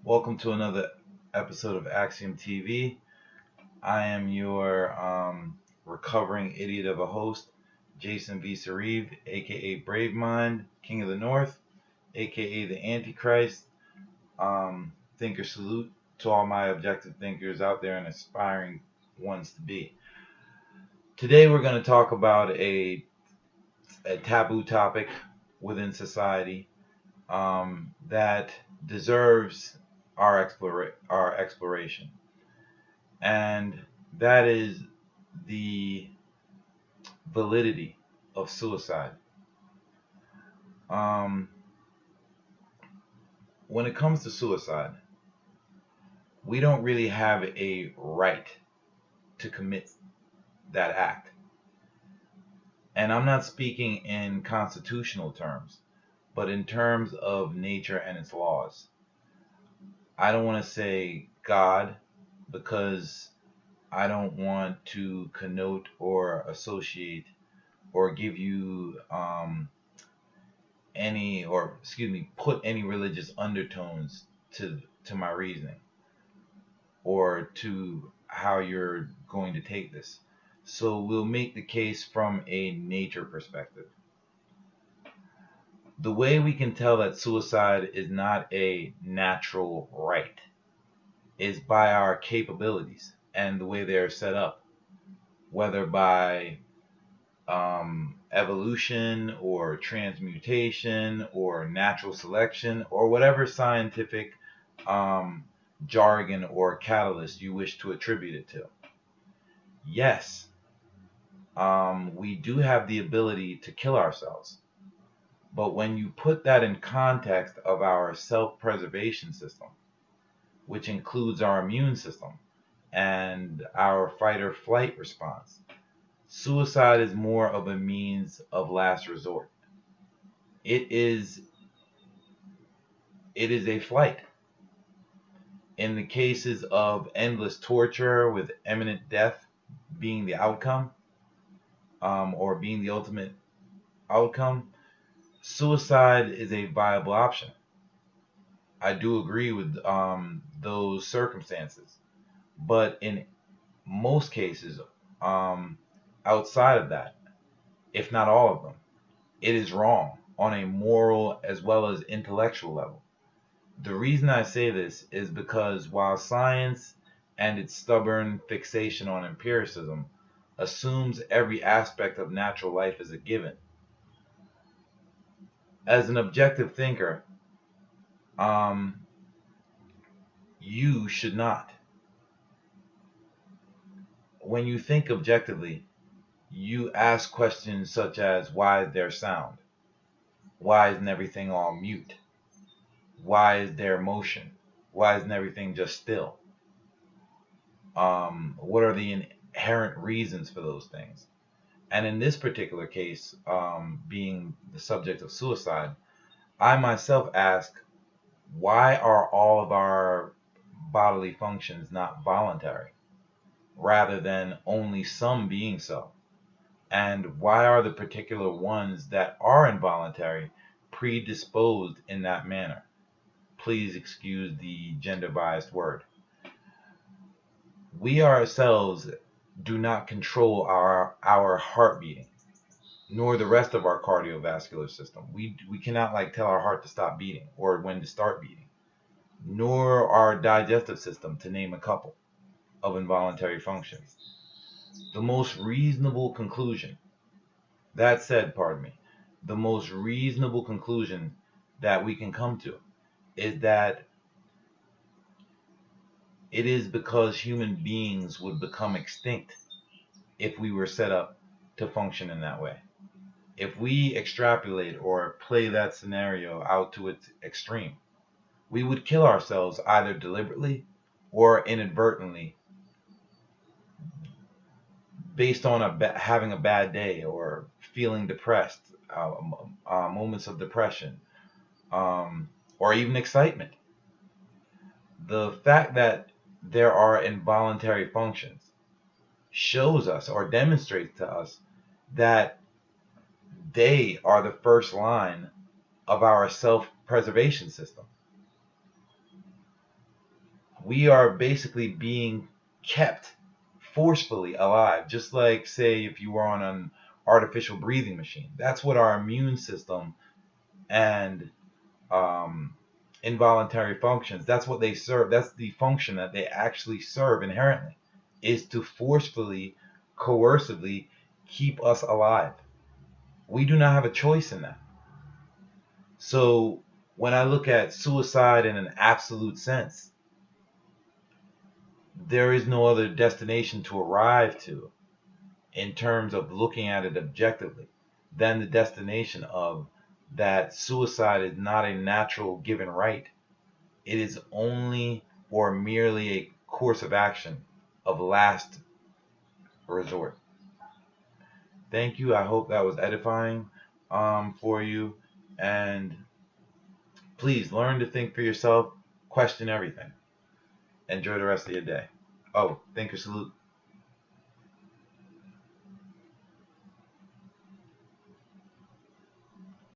Welcome to another episode of AXIOM TV. I am your recovering idiot of a host, Jason V. Sareve, aka Brave Mind, King of the North, aka the Antichrist. Thinker salute to all my objective thinkers out there and aspiring ones to be. Today we're going to talk about a taboo topic within society that deserves our exploration, and that is the validity of suicide. Um, when it comes to suicide, we don't really have a right to commit that act. And I'm not speaking in constitutional terms, but in terms of nature and its laws. I don't want to say God because I don't want to connote or associate or give you put any religious undertones to my reasoning or to how you're going to take this. So we'll make the case from a nature perspective. The way we can tell that suicide is not a natural right is by our capabilities and the way they are set up, whether by evolution or transmutation or natural selection or whatever scientific um, jargon or catalyst you wish to attribute it to. Yes, we do have the ability to kill ourselves. But when you put that in context of our self-preservation system, which includes our immune system and our fight or flight response, suicide is more of a means of last resort. It is a flight. In the cases of endless torture with imminent death being the outcome, or being the ultimate outcome, suicide is a viable option. I do agree with those circumstances, but in most cases, outside of that, if not all of them, it is wrong on a moral as well as intellectual level. The reason I say this is because while science and its stubborn fixation on empiricism assumes every aspect of natural life is a given, as an objective thinker, um, you should not. When you think objectively, you ask questions such as why is there sound? Why isn't everything all mute? Why is there motion? Why isn't everything just still? What are the inherent reasons for those things? And in this particular case, being the subject of suicide, I myself ask, why are all of our bodily functions not voluntary, rather than only some being so? And why are the particular ones that are involuntary predisposed in that manner? Please excuse the gender biased word. We ourselves do not control our heart beating, nor the rest of our cardiovascular system. We cannot tell our heart to stop beating or when to start beating, nor our digestive system, to name a couple of involuntary functions. The most reasonable conclusion, that said, pardon me, the most reasonable conclusion that we can come to is that it is because human beings would become extinct if we were set up to function in that way. If we extrapolate or play that scenario out to its extreme, we would kill ourselves either deliberately or inadvertently based on having a bad day or feeling depressed, moments of depression, or even excitement. The fact that there are involuntary functions shows us or demonstrates to us that they are the first line of our self-preservation system. we are basically being kept forcefully alive. Just like, say, if you were on an artificial breathing machine. That's what our immune system and involuntary functions, that's what they serve. That's the function that they actually serve inherently, is to forcefully, coercively keep us alive. We do not have a choice in that. So when I look at suicide in an absolute sense, there is no other destination to arrive to in terms of looking at it objectively than the destination of that suicide is not a natural given right. It is only or merely a course of action of last resort. Thank you. I hope that was edifying for you. And please learn to think for yourself, question everything. Enjoy the rest of your day. Oh, thank you, salute.